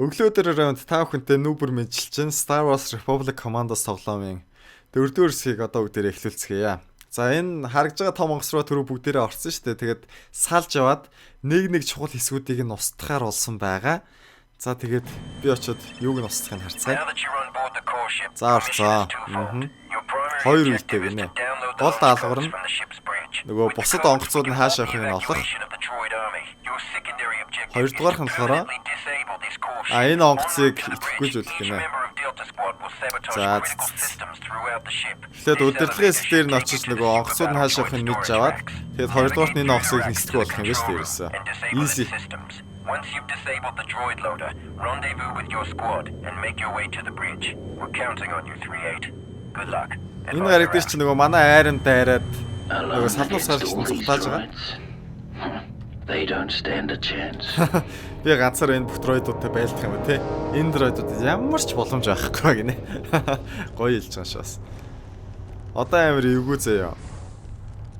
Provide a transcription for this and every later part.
Өглөөдөр раунд 5 хүнтэй нүүбэр мэдчилчин Star Wars Republic Commandos тоглоомын 4-р хэсгийг одоо бүгдээрээ эхлүүлцгээе. За энэ харагдж байгаа том онгоц руу түрүү бүгдээрээ орсон шүү дээ. Тэгээд салж яваад нэг чухал хэсгүүдийг нь устгахаар болсон байгаа. За тэгээд би очиод юуг нь устгахыг харцгаая. За орцоо. Хоёр үедээ гинэ. Гол даалгавар нь нөгөө бусад онгоцууд нь хааш явахыг нь олох. Хоёрдугаарх нь болохоор энэ онгоцыг идэхгүй зүйлэх гинэ. За. Тэгэхээр удирдлагын хэсэг дээр нь очиж нөгөө онгоцууд нь хааш явахыг мэдж аваад тэгээд хоёрдугаарт энэ онгоцыг нисдэг болох юм биш үү ерөөсөө. Easy. Once you've disabled the droid loader, rendezvous with your squad and make your way to the bridge. We're counting on you 3-8. Good luck. Энэ гараг дээр чи нөгөө манай айрам дайраад нөгөө салнуус гарч цухтааж байгаа. They don't stand a chance. Би ганцаар энэ бүх дроидуудтай байлдах юм ба тий. Энэ дроидууд ямар ч боломж байхгүй гинэ. Гоё хэлж байгаа шээс. Одоо амир эвгүй заяа.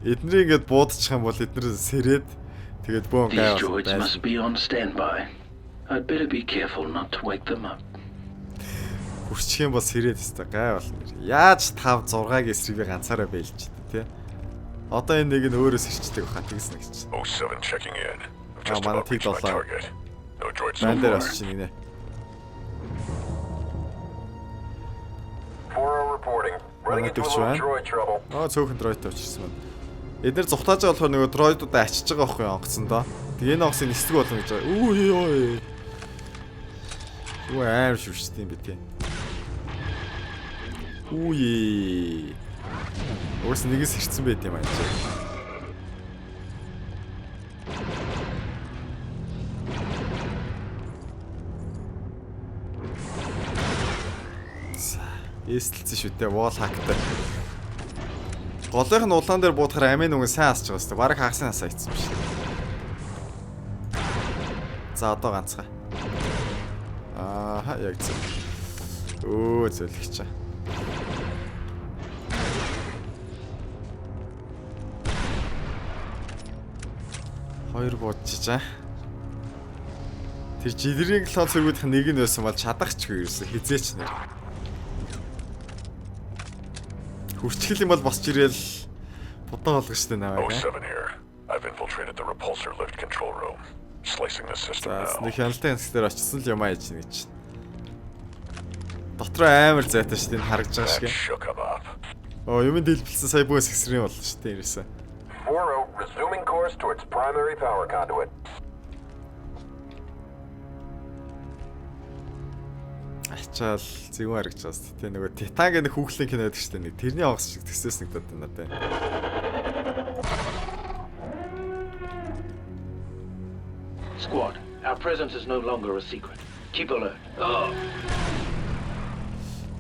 Эднийг ингэж буудчих юм бол эднэр сэрээд тэгээд бөөн гай These droids must be on standby. I'd better be careful not to wake them up. Хүрчих юм бол сэрээд өстой гай болно. Яаж 5 6-гийн эсрэг би ганцаараа байлж дээ тий. Одоо энэ нэг нь өөрөө сэрчдэг баха тэгсэн гэж. 07 checking in. Манай тийг долоо. No droids so Ман дээр far. очиж нэ. 4-0 reporting. Running into a little droid trouble. Цөөхөн дроидтай очирсан байна. Эдгээр зүхтааж байгаа болохоор нөгөө дроидуудаа ачиж байгаа байхгүй онгоцсондоо. Тэгээ энэ онгоцыг нисдэг болно гэж байгаа. Үе. Юу аим шүрчтэй юм бэ тий. Үе. Өөс нэгээс хэрцэн байд юм аа. Эсэлцэн шүү дээ. Wall hack-тай. Голынх нь улаан дээр буудахаар амийн нүгэн сайн асч байгаа шүү дээ. Бараг хагасны насаа ицсэн биш. За одоо ганцгаа. Аа яг зөв. Өө зөлгч. Хоёр буудчихаа. Тэр жилэрийн клон цэргүүдх нэг нь байсан бол чадахчгүй ерөөсө хизээч нэр. Хүрчгэл юм бол босч ирээл будаа болгоно штэ наваа. 07 here. I've infiltrated the repulsor lift control room, slicing the system now. Нэг хяналтын хэсгээр очсон л юм ааж нэг чинь. Дотроо амар зайтай штэ энэ харагдж байгаа шиг. Юм дэлбэлсэн сая бөөс хэсрийн болно штэ ерөөсө. 4-0 resuming course towards primary power conduit. Ачаал зэгүүн харагдж байгаа шүү дээ. Нөгөө Титанг нэг хүүхлийн кино байдаг шүү дээ. Нэг тэрний онгоц шиг төсөөс нэгдээд байна надад. Squad, our presence is no longer a secret. Keep alert.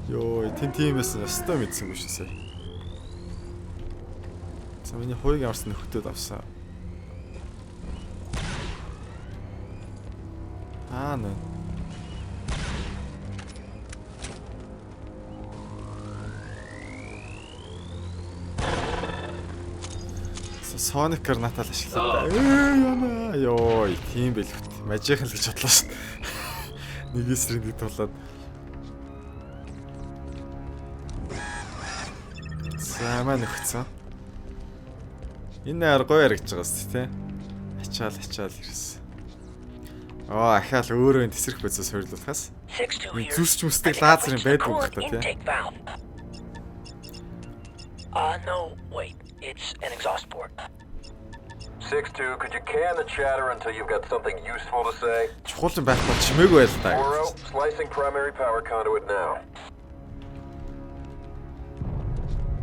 Йоо, тимээс өстой мэдсэн юм шээсэ. За миний хойг ямарсан нөхдөд авсан. Нэ. Sonic Granatал ашиглаад. Яна. Йоо, тийм бэлгт. Мажихал гэж бодлоо шүү дээ. Нэг эсрэг нэг тулаад. Самаа нөхцөө. Энэ аргой яригдж байгаа шүү дээ, тий. Ачаал ирсэн. Ахаал өөрөө энэ тесрэх бэцээс хөрөлүүлэхээс. Зүсч мүсдэг лазерын байдаг юм байна, тий. No, wait. It's an exhaust port. 6-2, could you can the chatter until you've got something useful to say? Чухал юм байхгүй чимээгүй байл та. 4-0, slicing primary power conduit now.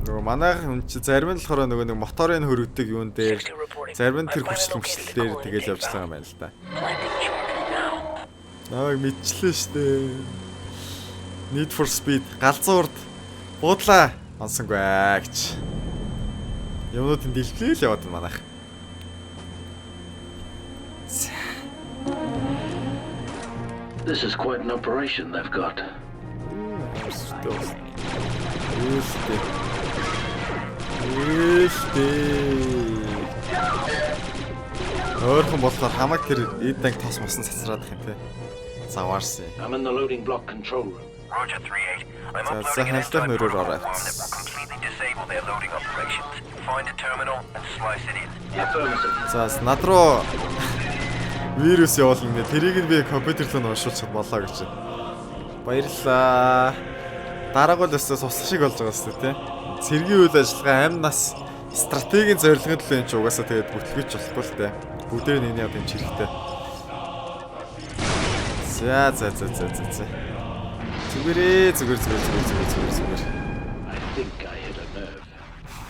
Нөгөө манайх хүн чи зарим нь болохоор нөгөө нэг моторын хөрөгдөг юун дээр зарим нь тэр хүчлэмжлэл дээр тэгэл явж байгаа юм байна л да. Мэдчихлээ штэ. Need for Speed галзуурд буудлаа ансангүй гэж. Юмнуудын дэлбэлээ л яваад манайх. This is quite an operation they've got. Өөрхөн болохоор хамаг тэр эдэнг тос мосон цацраад их юм те. Заваарсан. I'm in the loading block control room. Roger 3-8. I'm So, uploading an handle instant mirror protocol alright. farm that will completely disable their loading operations. Find a terminal and slice it in. Affirmative. За над руу вирус явуулна. Тэрийг нь би компьютер руу уншуулчих болоо гэж. Баярлалаа. Дараагаар л өсөө сус шиг болж байгаа шүү дээ, тий. Цэргийн үйл ажиллагаа амь нас стратегийн зорилгын төлөө энэ ч угаасаа тэгээд бүтлгүйч болохгүй л дээ. Бүгдээр нэг яг юм чирэгтэй. За. Зүгээр. I think I hit a nerve.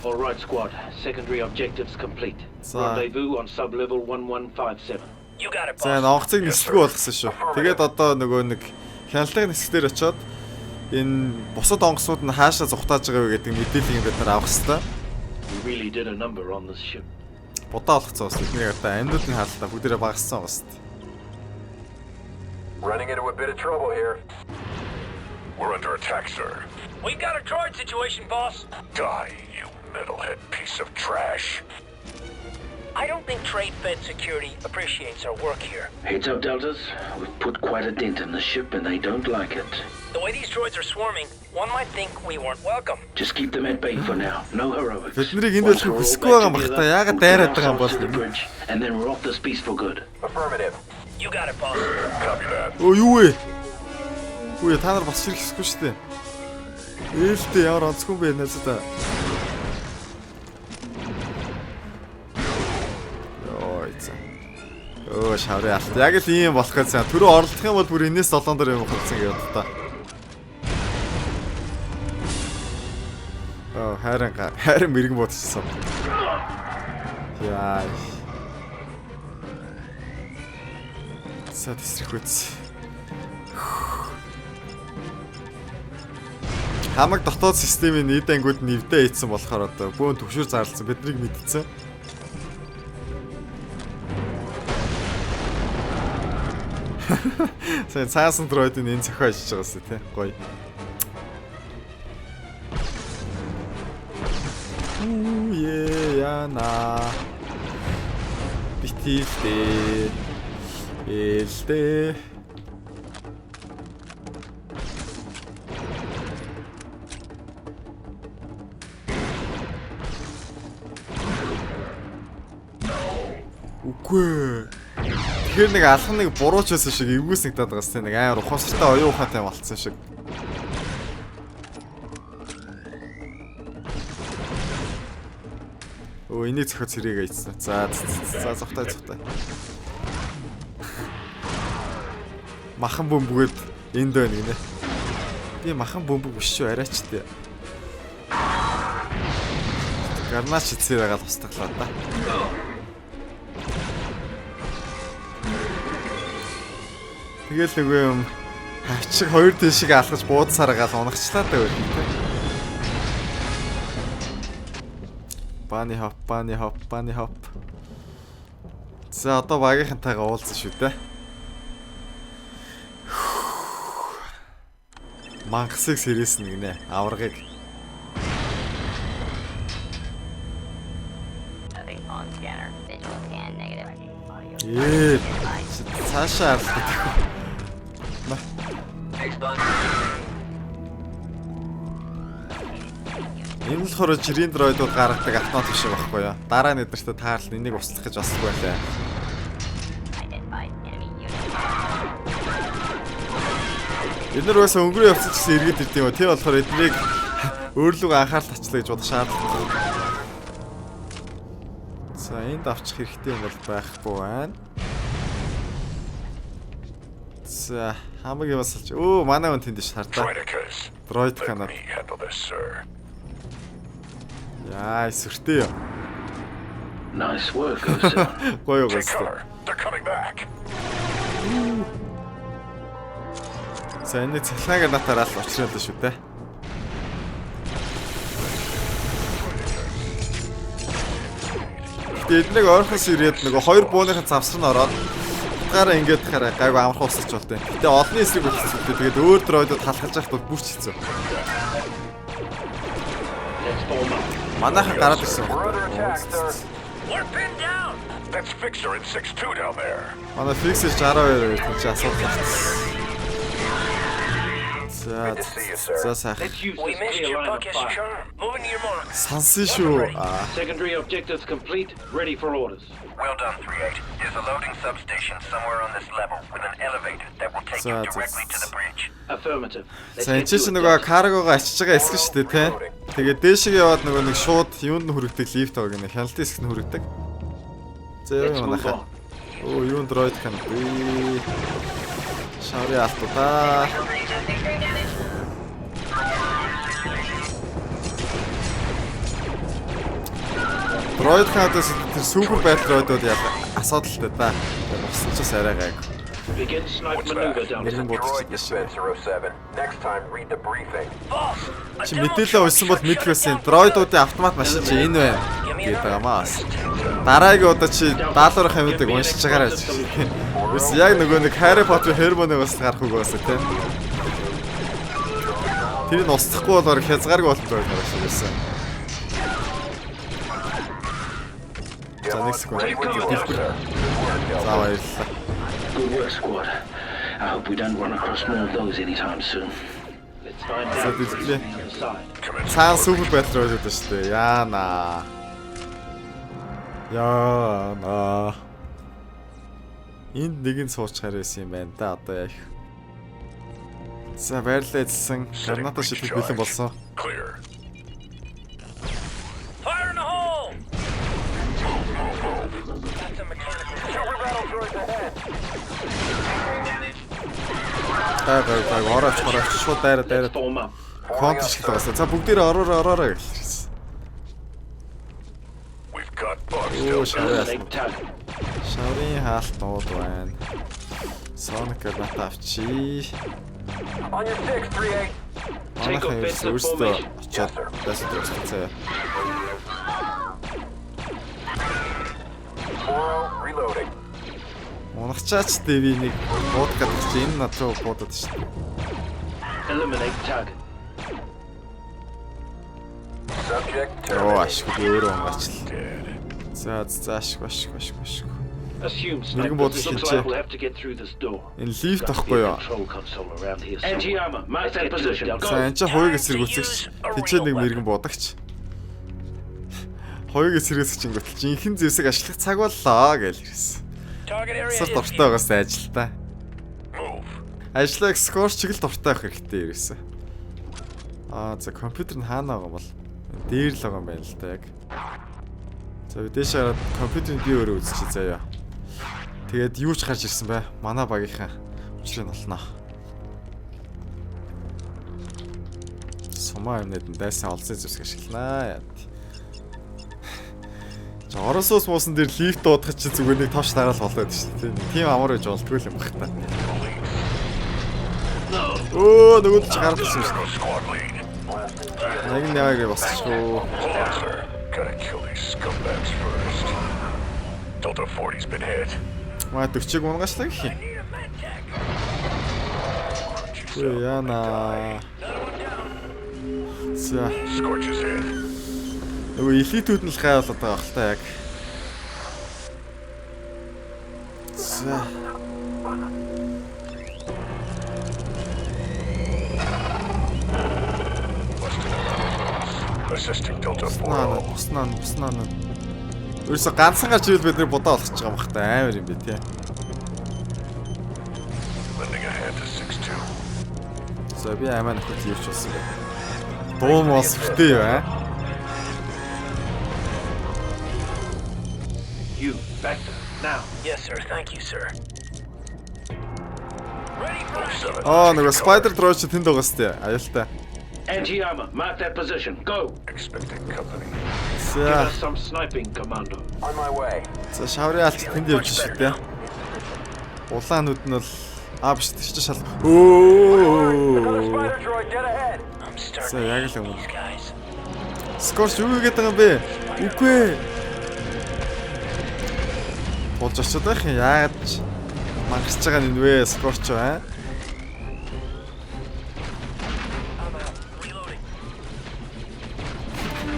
All right, squad. Secondary objectives complete. Rendezvous on sub-level 1157. You got it, За boss. ногцыг нислэгүй болгосон шүү. Тэгээд одоо нөгөө нэг хяналтын нислэгээр очиод энэ бусад онгоцнууд нь хаашаа зүхтааж байгаа вэ гэдэг мэдээллийг бид нар авах хэрэгтэй. We really did a number on this ship. Будаа болгоцсон бас бидний одоо амьдуудын хаалтаа бүгдээрээ багассан бас. Running into a bit of trouble here. We're under attack, sir. We got a droid situation, boss. Die, you metalhead piece of trash. I don't think Trade Fed Security appreciates our work here. Heads up, Deltas. We've put quite a dent in the ship and they don't like it. The way these droids are swarming, one might think we weren't welcome. Just keep them at bay for now. No heroics. Бид нарыг энд Once байлгүй we're all хүсэхгүй байгаа юм back бах та. together, Яагаад we'll дайраад get байгаа юм бол ourselves to the bridge, and then we're off this piece for good. Affirmative. You got it, boss. Copy that. Оо юу вэ? Үгүй та нар бас ширх хэсгүй шүү дээ. Ээлтэй ямар онцгүй бэ найзаа. Оо шаврын алт. Яг л ийм болох гэсэн. Түрүү орлох юм бол бүр энэс 7 дор юм болсон гэдэг та. Оо хайрын мэрэгэн бодчихсон. Яа. Сад эсрэхүүц. Хамаг дотоод системийн нийт ангууд нэвдээ ийдсэн болохоор одоо бөөн төвшөр зарлсан биднийг мэдсэн. Сайн цаасан дроидын энэ зохио ажиллаж байгаасаа тий гоё. Яна. Битилтэй. Элтэй. Үгүй. Тэгэхээр нэг алхан нэг бурууч байсан шиг эвгүйс нэгдээд байгаа сте нэг амар ухамсартай оюун ухаантай болцсон шиг. Оо энийг зөхио цэрэг ийцсэн. За зохтой. Махан бөмбөгөд энд байна гинэ. Би махан бөмбөг биш шүү арайч тээ. Гарнаач хийцээр байгаа л устгаглаа да. Тэгэл нөгөө юм хавчиг хоёр тийшээ алхаж буудсаар гал унагчлаа даа үү. Баны хоп. За одоо багийнхантайгаа уулзсан шүү дээ. Мангасыг сэрээсэн гинэ. Аваргыг. Цаашаа арилдаг. Энэ л хороо жирийн дроидууд гаргадаг автомат биш байхгүй юу? Дараа нь эднэртээ таарлал энийг устгах гэж басдаг байлаа. Эднэр уусаа өнгөрөө явцсан гэсэн иргэд ирд юм уу? Тэ болохоор эднийг өөрлөг анхаарал тачлаа гэж бодох шаардлага. За энд авчих хэрэгтэй юм бол байхгүй байна. За хамаг яваас алж. Өө манай хүн тэнд ш хардаа. Дроид канал. Яа, сүртэй. Nice work, Osa. Гоё Take гоо. cover. They're coming back. За энэ цахилгааг натаараа л очрол шүү дээ. Тэгээд нэг ойрхос ирээд нөгөө хоёр бууныхын завсар нь ороод утгаараа ингээд хараа гайгүй амархан усалж болтой. Гэтэ олонний эсрэг болчихсон. Тэгээд өөр дроидод халахж явахд бүрч хэцүү. Let's form up. Манайхан гараад ирсэн We're under байна. attack, sir. We're pinned down. That's Fixer in 6-2 down there. Манай Fixer 62 гэж асуудал болсон. За сайхан. Let's use We this missed clear your line of bucket's fire. charm. Moving to your mark. Сансан шүү. Secondary objectives complete. Ready for orders. Well done, 3-8. There's a loading substation somewhere on this level with an elevator that will take you directly to the bridge. Affirmative. Let's За get энэ чинь to it, нөгөө Dutch. каргогоо ачиж байгаа эсгэн шүү дээ те. Тэгээд дээшээ яваад нөгөө нэг шууд юунд нь хүрэгдэг лифт байгаа гэнэ. Хяналтын хэсэгт нь хүрэгдэг. За Let's юу move манайхаа. on. Оо юунд дроид кан. Шари алтуудаа. Дроид хатас тэр супер байдлуудад яг асуудалтай да. Босон ч бас арай гайг. Begin snipe maneuver down Нэрэн there. бодчих Droid биш. dispenser 07. Next time, read the briefing. Boss, a Чи demo мэдээлэл drone уншсан бол just мэдэх shut байсан. down. Дроидуудын автомат машин чи энэ байна гэдэг юмаас. Дараагийн удаа чи даалгавар хамтыг уншиж байгаарай. Үс яг нөгөө нэг Harry Potter Hermione-гоос гарах үг байсан тийм. Тэр нь устдахгүй бол хязгааргүй болтол байгаа шиг байсан. За нэг секунд. За баярлалаа. Good work, squad. I hope we don't run across more of those anytime soon. Let's find out who's display. inside. Цаан супер байдлаар байдаг шүү дээ. Яана. Яана. Энд нэг нь суучихаар байсан юм байна да одоо яг. За баярлалаа эзэлсэн. Граната шилдэг бэлэн болсон. Clear. Fire in the hole! That's a mechanical. Гай орооч шууд дайраа Let's дайраа. form up. Контр шиг л байсан. За бүгдээрээ ороорой гэлсэн. We've got bugs Оо still. Eliminate tag. Шаврын хаалтнууд байна. Sonic граната авчи. On your 6, 3-8. Take Манайхан offensive өөрсдөө formation. очоод дэс дэсцээ. 4-0, reloading. Унагчаач дэви нэг бууд гэдэг чи энэ над руу буудаад шүү дээ. Eliminate tag. Subject Оо terminated. ашгүй өөрөө унгаачлаа. За ашгүй. Assume Мэргэн sniper. бодол Looks like хийчээ. we'll have to get through this door. Энэ лифт Got to be ахгүй a юу? control console around here somewhere. Anti-armor. Mark that position. За Go. энэ ч хоёуг эсрэг үзэгч. Тэжээ нэг мэргэн бодогч. Хоёуг эсрэгс чингүүтэл жинхэнэ зэвсэг ашиглах цаг боллоо гэж ирсэн. Target area Сар is дуртай байгаас ажилтаа. Move. Ажлаа скор чиглэл дуртай байх хэрэгтэй ирсэн. За компьютер нь хаана байгаа юм бол дээр л байгаа юм байна л да яг. За дээш хараад компьютерыг би өөрөө үзчихье заяа. Тэгээд юу ч гарч ирсэн бай. Манай багийнхаа учрыг болно. Сумаа юмнууд нь дайсан олзын зэвсэг ашигланаа. За Оросоос муусан дээр лифт дуудах чи зүгээр нэг тоош дараал болоод шүү дээ. Тийм амар гэж болдгүй юм бах та. Оо нөгөө ч гарчихсан шүү дээ. Squad lead. Яг нь яваа босчихоо. Hold on, sir. Gotta kill these scumbags first. Delta 40's been hit. Маа 40-ыг унгаачлаа гэх юм. Яна. За Scorches hit. нөгөө элитүүд нь л гайвал одоо байх л та яг. За Assisting Delta 4. буснаа. Өөрөөсөө ганцхан гарч ирэл бидний будаа болгож байгаа юм бах та амар юм бэ тий. Lending a hand to 6-2. За би амаа нөхөд ирж болсон бай. Дуу моос хүртэй юу аа? You, back there. Now. Yes, sir. Thank you, sir. Ready for Нөгөө Spider Troll ч тэнд байгаа сте. Аюултай. Anti-armor. Mark that position. Go. Expecting company. Give За us some sniping, Commando. On my way. за шаврын алт тэнд явж шүү дээ. Улаанууд нь бол биш тийч шал. Оо. Spider droid, get ahead. I'm За starting яг to л hate юм. these guys. Скорч юу гэдэг юм бэ? Үгүй ээ. Болж очоод байх юм яагаад ч мангасч байгаа юм вэ? Скорч аа. I'm out. Reloading.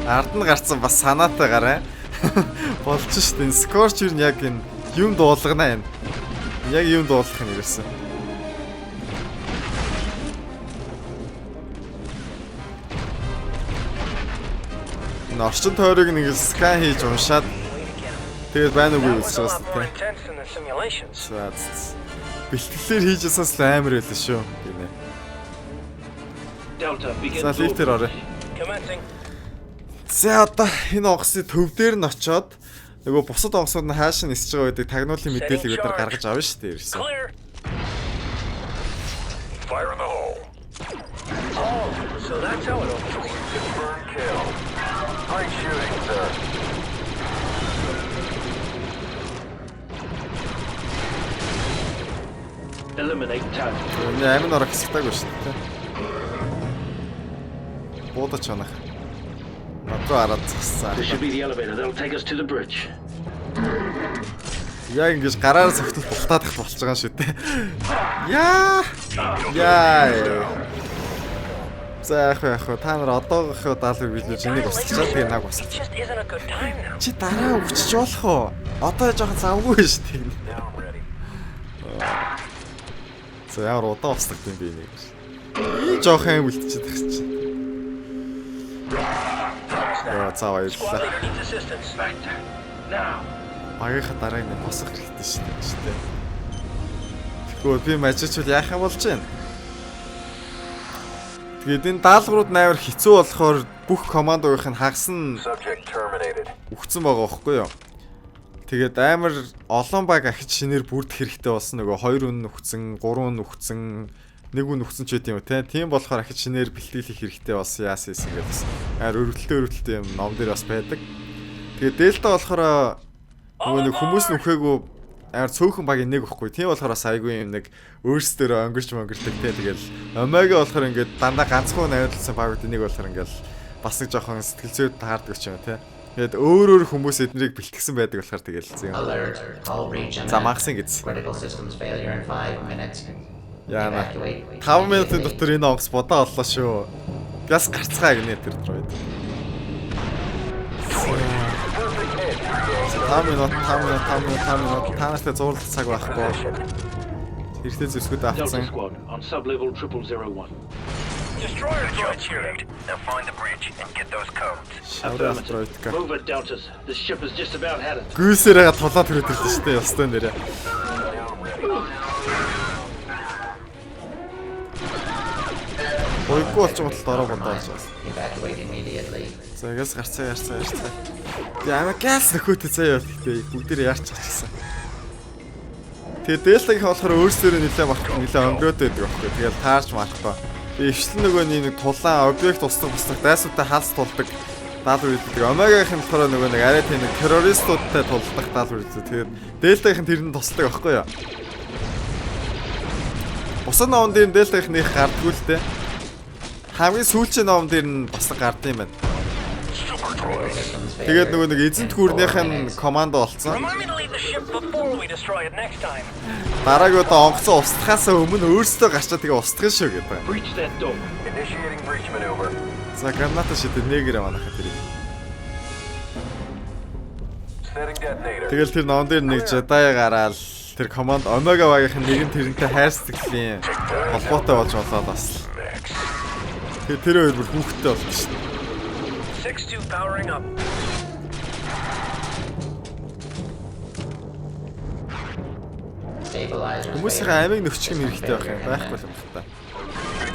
Ард нь гарцсан бас санаатай гараа. Болж шít энэ скорч юу яг энэ юм дуулгана энэ. Яг юм дуулах нь ирсэн. Орчин тойрог нэг скан хийж уншаад тэгээд байна уугүй үзэж байгаа More шүү дээ. intense than the simulations. Бэлтгэлээр хийжсэнс л амар байлаа шүү. Гинэ. Delta, begin За лифтер орё. Commencing. За одоо энэ онгоцны төв дээр нь очоод нөгөө бусад онгоцнууд нь хааш нь нисэж байгаа үед тагнуулын мэдээллийг өдөр гаргаж авна шүү дээ ирсэн. Clear. Fire in the hole. Oh, so that's how it opens. Confirm kill. Great shooting, sir. eliminate target. Энэ амин орох хэсэгтэйг шүү дээ. Буудаж чанах. Надруу хараад зогссон. This should be the elevator that'll take us to the bridge. Яг ингэж гараар зөвхөн бултаадах болж байгаа шүү дээ. Яа! Яа! За яг та нар одоогийнхоо даалгыг билүүж энийг устгачаад тэгээ наг It босч. just isn't a good time now. Чи дараа өвчж болох уу? Одоо жоохон завгүй шүү дээ. Now I'm ready. За ямар удаан устгах юм бэ энийг. Ий жоохон үлдчихэд их чинь. Яа цаа Squad баярлалаа. leader needs assistance. Now. Багийнхаа дарааг нь босох хэрэгтэй шүү дээ. Тэгвэл би мажичуд яах юм болж байна? Тэгээд энэ даалгаврууд амар хэцүү болохоор бүх командуудынх нь хагасан Subject terminated. өгцөн байгаа байхгүй юу? Тэгээд амар олон баг ахиж шинээр бүрдэх хэрэгтэй болсон нөгөө 2 үн нөхцөн, 3 үн нөхцөн, 1 үн нөхцөн ч гэдэм юм те. Тийм болохоор ахиж шинээр бэлтгэх хэрэгтэй болсон яасан гэдэг бас амар өрөвдөлтөө юм ном дээр бас байдаг. Тэгээд дельта болохоор нөгөө нэг хүмүүс нүхээгүй амар цөөхөн баг нэг байхгүй. Тийм болохоор сайгүй юм нэг өөрсдөө өнгөрч мөнгөрдөг те. Тэгэл омега болохоор ингээд дандаа ганцхан найруулсан багууд энийг болохоор ингээд бас нэг жоохон сэтгэл зүйд таардаг ч юм те. Тэгээд өөр хүмүүс эднийг бэлтгэсэн байдаг болохоор тэгэл зэн. Alert. All region. За махсан гэж. Critical systems failure in 5 minutes. Яана. Evacuate. 5 минутын дотор энэ онгоц бодоо оллоо шүү. Газ гарцгаа гинэ тэр дээр. 5 минут танартай зурлах цаг байхгүй. Хэрэгтэй зэвсгүүд Delta авцсан. squad on sub-level 0001. Destroyer Job drones here. cleared. Now find the bridge and get those codes. Шаврал тройтка. Move it, Deltas. This ship has just about had it. Гүйсээрээ тулаад хүрээд ирсэн шүү дээ ёстой нэрэ. Бойгүй болж байгаа тал дороо бодоо болж байна. Evacuate immediately. За газ гарцаа. Би амаа газ нөхөтэй заяа гэхдээ бүгдээр яарч чадчихсан. Тэгээ дельтагийн болохоор өөрсдөө нэлээ өнгөрөөд байдаг байхгүй. Тэгэл таарч марахгүй. Би өвчлэн нөгөө нэг тулаан объект устгах дайсуудтай хаалц тулдаг даалгавар үүдэг. Омегагийн болохоор нөгөө нэг арай тийм нэг террористуудтай тулдаг даалгавар үүдэг. Тэгээд дельтагийн тэрэнд тусдаг байхгүй юу? Бусад номон дээр дельтагийн гардггүй л дээ. Хамгийн сүүлчийн номон дээр нь бас гард юм байна. Тэгээд нөгөө нэг эзэнт гүрнийх нь командо болцсон. Remind me to leave the ship before we destroy it next time. Дараагийн удаа онгоцоо устгахаас өмнө өөрсдөө гарчаа тэгээ устгах шүү гэдэг. Breach that door. Initiating breach maneuver. За граната шидэ нэгэр манайха тэрийг. Setting detonator. Тэгэл тэр номон дээр нэг жедай гараал тэр команд Омега багийнх нь нэг нь тэрнтэй хайр сэтгэлийн холбоотой болж болоод бас. Тэгээ тэр хоёр бүр хүүхдтэй болж шин. 6-2 powering up. Stabilizers. Хүмүүсийн амийг нөхчих нь хэрэгтэй байх юм байхгүй л юм байна.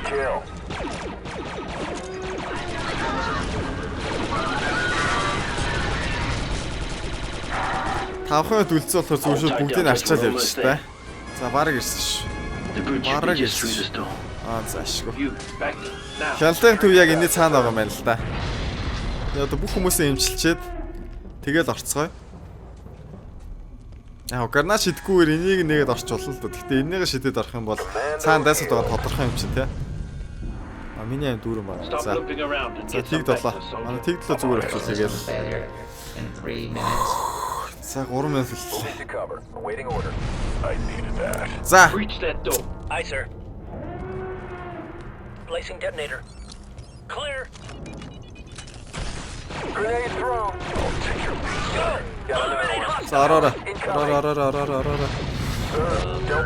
Kill. Тавхан төлцөө болохоор зүгээр шүү бүгдийг арчаал явж ш та. За бараг ирсэн ш. The bridge should be Бараг just through this ирсэн. door. Аа заашгүй. You back now. Хяналтын төв яг энэ цаана байгаа юм байна л да. Тэгээ одоо бүх хүмүүсээ эмчилчээд тэгэл орцгоё. Яг гарнаа шидггүйгээр энийг нэгэд орч болно л да. Гэхдээ энэнийг шидэд орох юм бол цаана дайсад байгаа тодорхой юм чинь те. А миний аим дүүрэн байна. Stop За. looping around and За get some тэгд болоо. back to Манай soldier. тэгд л зүгээр очил тэгэл. Systems failure in 3 minutes. За 3 минут хэллээ. Move to cover. Awaiting order. I needed that. За. Breach that door. Aye, sir. Placing detonator. Clear. Grenade thrown. I'll take your lead. Got another one. За ороо. Delta In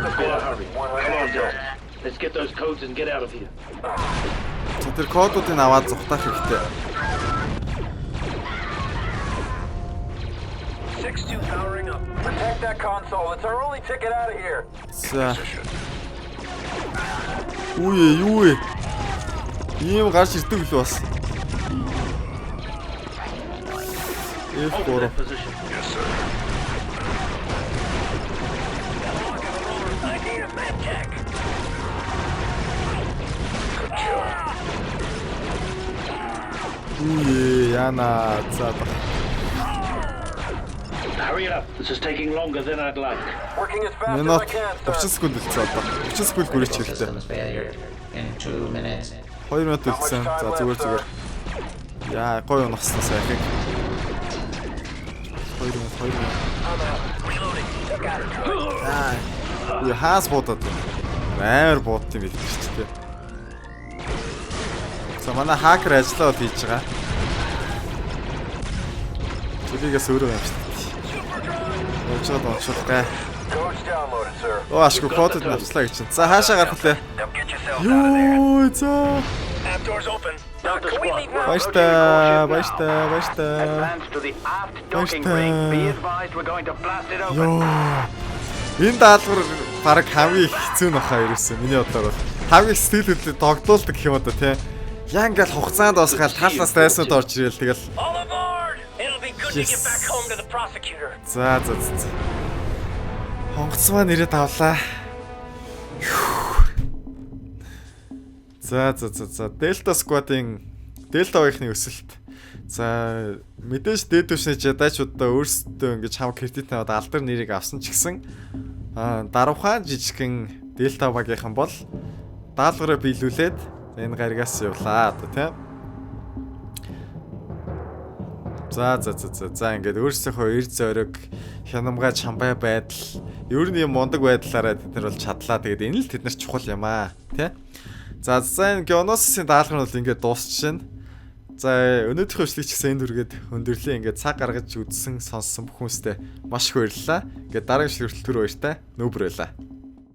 a 4. hurry. Come on, Delta. Let's get those codes and get out of here. За тэр кодуудыг аваад зүхтах хэрэгтэй. 6-2 powering up. Protect that console. It's our only ticket out of here. За. Юу ээ. Ийм гарч ирдэг л бас. Hold F4. that position. Yes, sir. I need a med tech. Good job. Яна за. Hurry it up. This is taking longer than I'd like. Working as fast as I Минут can, 30 sir. секунд үлдсэн одоо. 30 секунд хүрээч хэрэгтэй. Systems failure in 2 minutes. 2 минут үлдсэн. За зүгээр. Яа, гоё унахсан сайхан. 2 минут. Reloading. Got it. Аа. Юу хаас буудаад амар бууд юм хэлдэг шүү дээ. За манай хакер ажиллаад хийж байгаа. Зүлийгээс өөрөө юм шүү дээ. Онцгой. Codes downloaded, sir. Оо ашгүй кодод навцлаа гэж чинь. За хаашаа гарах вэ? Now get yourself out of there. Юу за. Aft door's open. Delta Can we squad. leave now? Баяртай. Advance to the aft docking Баяртай. ring. Be advised we're going to blast it open. Йоо. Энэ даалгавар баг хамгийн их хэцүү нөхөө ерөөсөн. Миний бодлоор бол хамгийн стилүүдэд тогтуулдаг гэх юм одоо тий. Яа ингээл хугацаанд босгаал талаас тайснууд орж ирэл тэгэл. All aboard! It'll be good to Yes. get back home to the prosecutor. За. Хонгоц маань ирээд авлаа. За. Delta Squad-ын Delta багийнхны өсөлт. За мэдээж дээд түвшний жадачудаа өөрсдөө ингэж хав кредит наваад алдар нэрийг авсан ч гэсэн даруйхан жижигхэн Delta багийнхан бол даалгавраа биелүүлээд энэ гаригаас явлаа одоо тийм. За ингээд өөрсдийнхөө эр зориг, хянамгай чамбай байдал, ер нь юм мундаг байдлаараа бид нар бол чадлаа. Тэгээд энэ л тэд нар чухал юм аа, тий? За энэ Geonosis-ийн даалгавар нь бол ингээд дуусчихна. За өнөөдрийн хөшлөг ч гэсэн энэ дүргээд өндөрлөө ингээд цаг гаргаж үзсэн, сонссон бүх хүмүүстээ маш их баярлалаа. Ингээд дараагийн хөшлөг хүртэл баяртай. Нүүбэр байлаа.